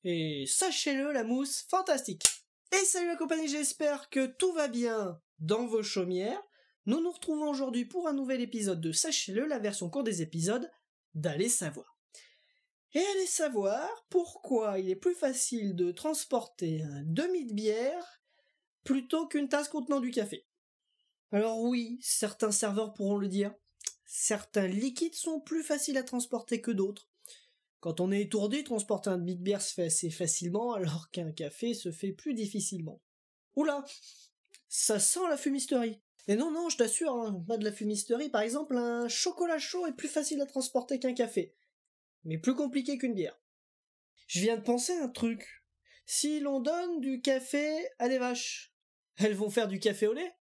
Et sachez-le, la mousse, fantastique. Et salut la compagnie, j'espère que tout va bien dans vos chaumières. Nous nous retrouvons aujourd'hui pour un nouvel épisode de Sachez-le, la version courte des épisodes d'Allez savoir. Et allez savoir pourquoi il est plus facile de transporter un demi de bière plutôt qu'une tasse contenant du café. Alors oui, certains serveurs pourront le dire, certains liquides sont plus faciles à transporter que d'autres. Quand on est étourdi, transporter un demi de bière se fait assez facilement, alors qu'un café se fait plus difficilement. Oula, ça sent la fumisterie. Et non, je t'assure, hein, pas de la fumisterie. Par exemple, un chocolat chaud est plus facile à transporter qu'un café, mais plus compliqué qu'une bière. Je viens de penser à un truc. Si l'on donne du café à des vaches, elles vont faire du café au lait?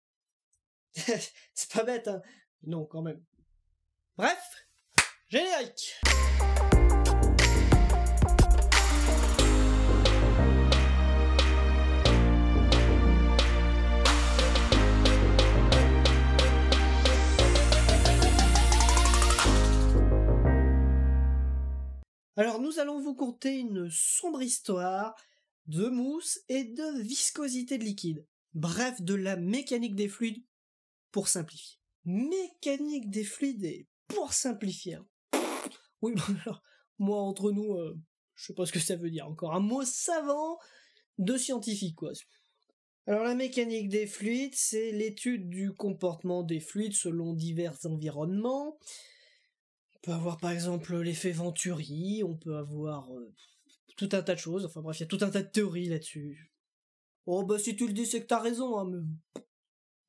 C'est pas bête, hein? Non, quand même. Bref, générique. Alors nous allons vous conter une sombre histoire de mousse et de viscosité de liquide. Bref, de la mécanique des fluides, pour simplifier. Mécanique des fluides et pour simplifier. Oui, bon alors, moi entre nous, je sais pas ce que ça veut dire encore. Un mot savant de scientifique, quoi. Alors la mécanique des fluides, c'est l'étude du comportement des fluides selon divers environnements. On peut avoir par exemple l'effet Venturi, on peut avoir tout un tas de choses, enfin bref, il y a tout un tas de théories là-dessus. Oh bah si tu le dis c'est que t'as raison, hein, mais...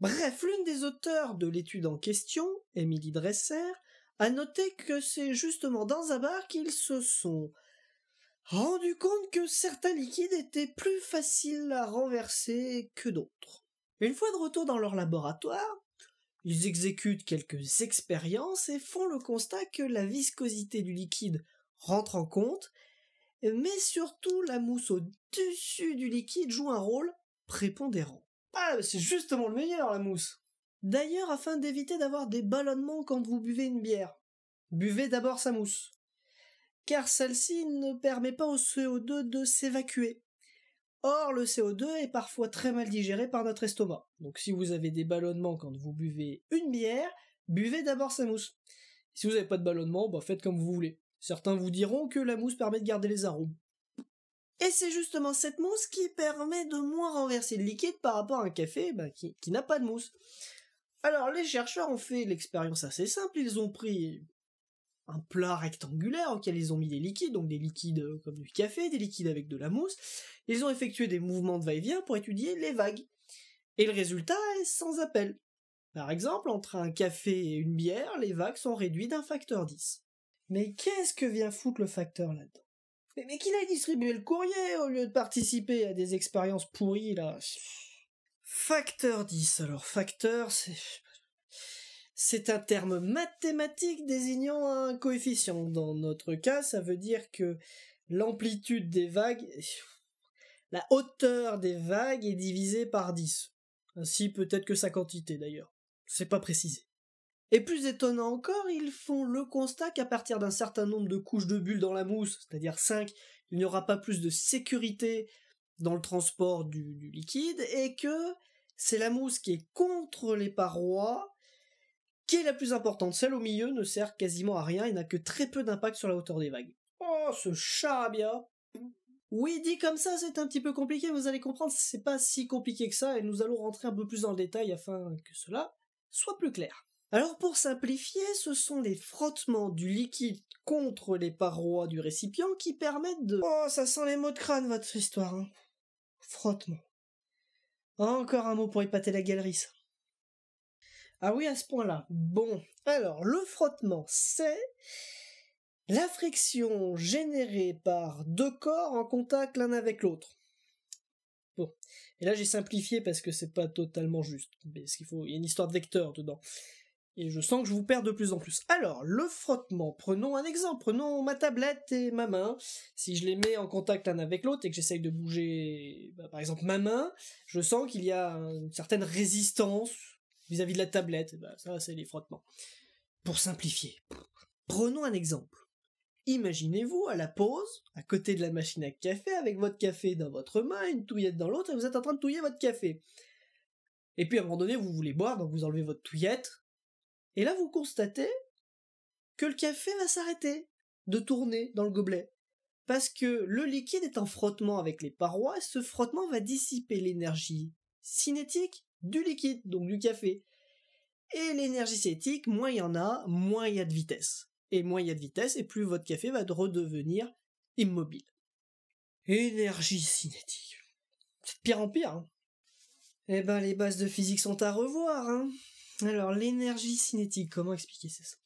Bref, l'une des auteurs de l'étude en question, Émilie Dresser, a noté que c'est justement dans un bar qu'ils se sont rendus compte que certains liquides étaient plus faciles à renverser que d'autres. Une fois de retour dans leur laboratoire, ils exécutent quelques expériences et font le constat que la viscosité du liquide rentre en compte, mais surtout la mousse au-dessus du liquide joue un rôle prépondérant. Ah, c'est justement le meilleur, la mousse. D'ailleurs, afin d'éviter d'avoir des ballonnements quand vous buvez une bière, buvez d'abord sa mousse, car celle-ci ne permet pas au CO2 de s'évacuer. Or, le CO2 est parfois très mal digéré par notre estomac. Donc si vous avez des ballonnements quand vous buvez une bière, buvez d'abord sa mousse. Si vous n'avez pas de ballonnement, bah faites comme vous voulez. Certains vous diront que la mousse permet de garder les arômes. Et c'est justement cette mousse qui permet de moins renverser le liquide par rapport à un café qui n'a pas de mousse. Alors les chercheurs ont fait l'expérience assez simple, ils ont pris un plat rectangulaire auquel ils ont mis des liquides, donc des liquides comme du café, des liquides avec de la mousse. Ils ont effectué des mouvements de va-et-vient pour étudier les vagues. Et le résultat est sans appel. Par exemple, entre un café et une bière, les vagues sont réduites d'un facteur 10. Mais qu'est-ce que vient foutre le facteur là-dedans? Mais qu'il aille distribuer le courrier au lieu de participer à des expériences pourries, là. Facteur 10, alors facteur, c'est un terme mathématique désignant un coefficient. Dans notre cas, ça veut dire que l'amplitude des vagues, la hauteur des vagues est divisée par 10. Ainsi peut-être que sa quantité d'ailleurs. C'est pas précisé. Et plus étonnant encore, ils font le constat qu'à partir d'un certain nombre de couches de bulles dans la mousse, c'est-à-dire 5, il n'y aura pas plus de sécurité dans le transport du liquide, et que c'est la mousse qui est contre les parois qui est la plus importante. Celle au milieu ne sert quasiment à rien et n'a que très peu d'impact sur la hauteur des vagues. Oh, ce charabia! Oui, dit comme ça, c'est un petit peu compliqué, mais vous allez comprendre, c'est pas si compliqué que ça, et nous allons rentrer un peu plus dans le détail afin que cela soit plus clair. Alors pour simplifier, ce sont les frottements du liquide contre les parois du récipient qui permettent de... Oh, ça sent les mots de crâne, votre histoire, hein. Frottement. Encore un mot pour épater la galerie, ça. Ah oui, à ce point-là. Bon, alors, le frottement, c'est la friction générée par deux corps en contact l'un avec l'autre. Bon, et là j'ai simplifié parce que c'est pas totalement juste, parce qu'il y a une histoire de vecteur dedans. Et je sens que je vous perds de plus en plus. Alors, le frottement, prenons un exemple, prenons ma tablette et ma main. Si je les mets en contact l'un avec l'autre et que j'essaye de bouger, par exemple ma main, je sens qu'il y a une certaine résistance vis-à-vis de la tablette. Ça, c'est les frottements. Pour simplifier, prenons un exemple. Imaginez-vous à la pause, à côté de la machine à café, avec votre café dans votre main, une touillette dans l'autre, et vous êtes en train de touiller votre café. Et puis à un moment donné, vous voulez boire, donc vous enlevez votre touillette, et là vous constatez que le café va s'arrêter de tourner dans le gobelet. Parce que le liquide est en frottement avec les parois, et ce frottement va dissiper l'énergie cinétique du liquide, donc du café. Et l'énergie cinétique, moins il y en a, moins il y a de vitesse. Et moins il y a de vitesse, et plus votre café va redevenir immobile. Énergie cinétique. C'est de pire en pire, hein. Eh ben, les bases de physique sont à revoir, hein. Alors, l'énergie cinétique, comment expliquer ça?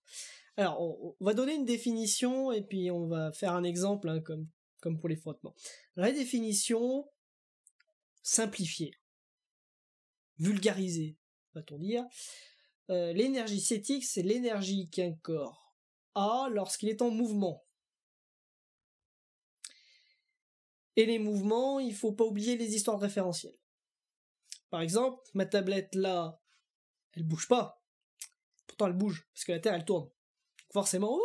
Alors, on va donner une définition, et puis on va faire un exemple, hein, comme pour les frottements. La définition simplifiée, vulgarisée, va-t-on dire. L'énergie cinétique, c'est l'énergie qu'un corps a lorsqu'il est en mouvement. Et les mouvements, il faut pas oublier les histoires référentielles. Par exemple, ma tablette là, elle bouge pas. Pourtant elle bouge, parce que la Terre elle tourne. Donc forcément,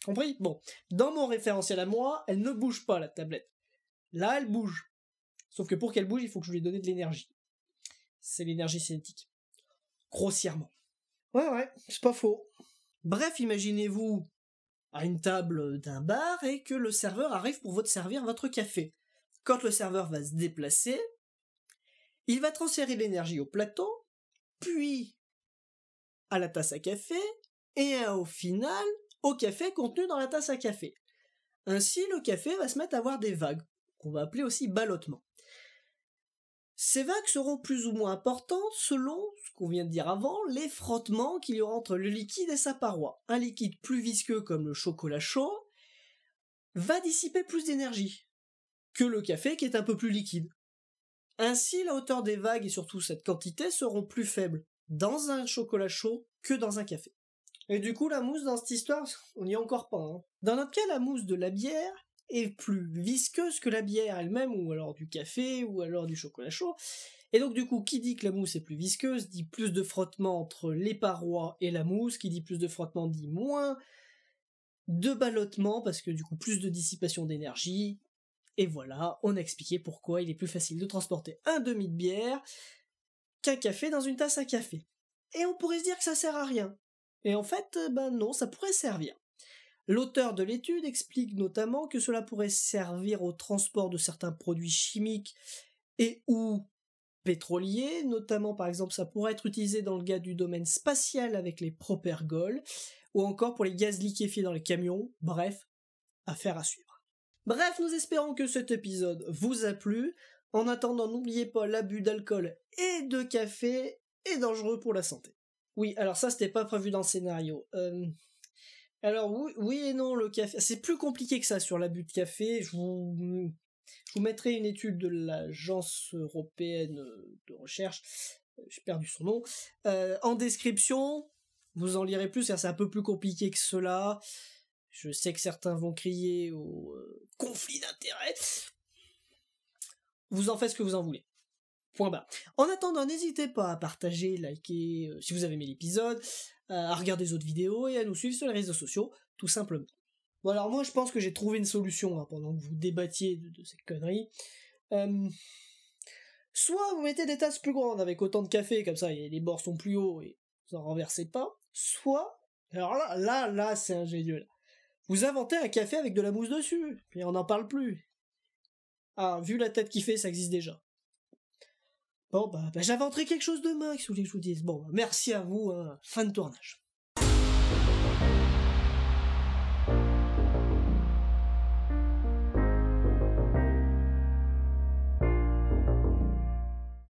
compris? Bon, dans mon référentiel à moi, elle ne bouge pas la tablette. Là, elle bouge. Sauf que pour qu'elle bouge, il faut que je lui donne de l'énergie. C'est l'énergie cinétique. Grossièrement. Ouais, c'est pas faux. Bref, imaginez-vous à une table d'un bar et que le serveur arrive pour vous servir votre café. Quand le serveur va se déplacer, il va transférer l'énergie au plateau, puis à la tasse à café, et au final, au café contenu dans la tasse à café. Ainsi, le café va se mettre à avoir des vagues, qu'on va appeler aussi ballottement. Ces vagues seront plus ou moins importantes selon ce qu'on vient de dire avant, les frottements qu'il y aura entre le liquide et sa paroi. Un liquide plus visqueux comme le chocolat chaud va dissiper plus d'énergie que le café qui est un peu plus liquide. Ainsi, la hauteur des vagues et surtout cette quantité seront plus faibles dans un chocolat chaud que dans un café. Et du coup, la mousse dans cette histoire, on n'y est encore pas, hein. Dans notre cas, la mousse de la bière est plus visqueuse que la bière elle-même, ou alors du café, ou alors du chocolat chaud. Et donc du coup, qui dit que la mousse est plus visqueuse, dit plus de frottement entre les parois et la mousse, qui dit plus de frottement dit moins de ballottement, parce que du coup, plus de dissipation d'énergie. Et voilà, on a expliqué pourquoi il est plus facile de transporter un demi de bière qu'un café dans une tasse à café. Et on pourrait se dire que ça sert à rien. Et en fait, non, ça pourrait servir. L'auteur de l'étude explique notamment que cela pourrait servir au transport de certains produits chimiques et ou pétroliers, notamment par exemple ça pourrait être utilisé dans le cas du domaine spatial avec les propergols, ou encore pour les gaz liquéfiés dans les camions, bref, affaire à suivre. Bref, nous espérons que cet épisode vous a plu. En attendant, n'oubliez pas, l'abus d'alcool et de café est dangereux pour la santé. Oui, alors ça c'était pas prévu dans le scénario. Alors oui et non, le café, c'est plus compliqué que ça sur l'abus de café. Je vous mettrai une étude de l'Agence européenne de recherche, j'ai perdu son nom, en description. Vous en lirez plus, c'est un peu plus compliqué que cela. Je sais que certains vont crier au conflit d'intérêts. Vous en faites ce que vous en voulez. Point barre. En attendant, n'hésitez pas à partager, liker, si vous avez aimé l'épisode, à regarder les autres vidéos et à nous suivre sur les réseaux sociaux, tout simplement. Bon alors moi je pense que j'ai trouvé une solution, hein, pendant que vous débattiez de ces conneries. Soit vous mettez des tasses plus grandes avec autant de café, comme ça les bords sont plus hauts et vous en renversez pas. Soit, alors là c'est ingénieux là. Vous inventez un café avec de la mousse dessus, puis on n'en parle plus. Ah, vu la tête qu'il fait, ça existe déjà. Bon, j'inventerai quelque chose demain, si vous voulez que je vous dise. Bon, merci à vous, hein. Fin de tournage.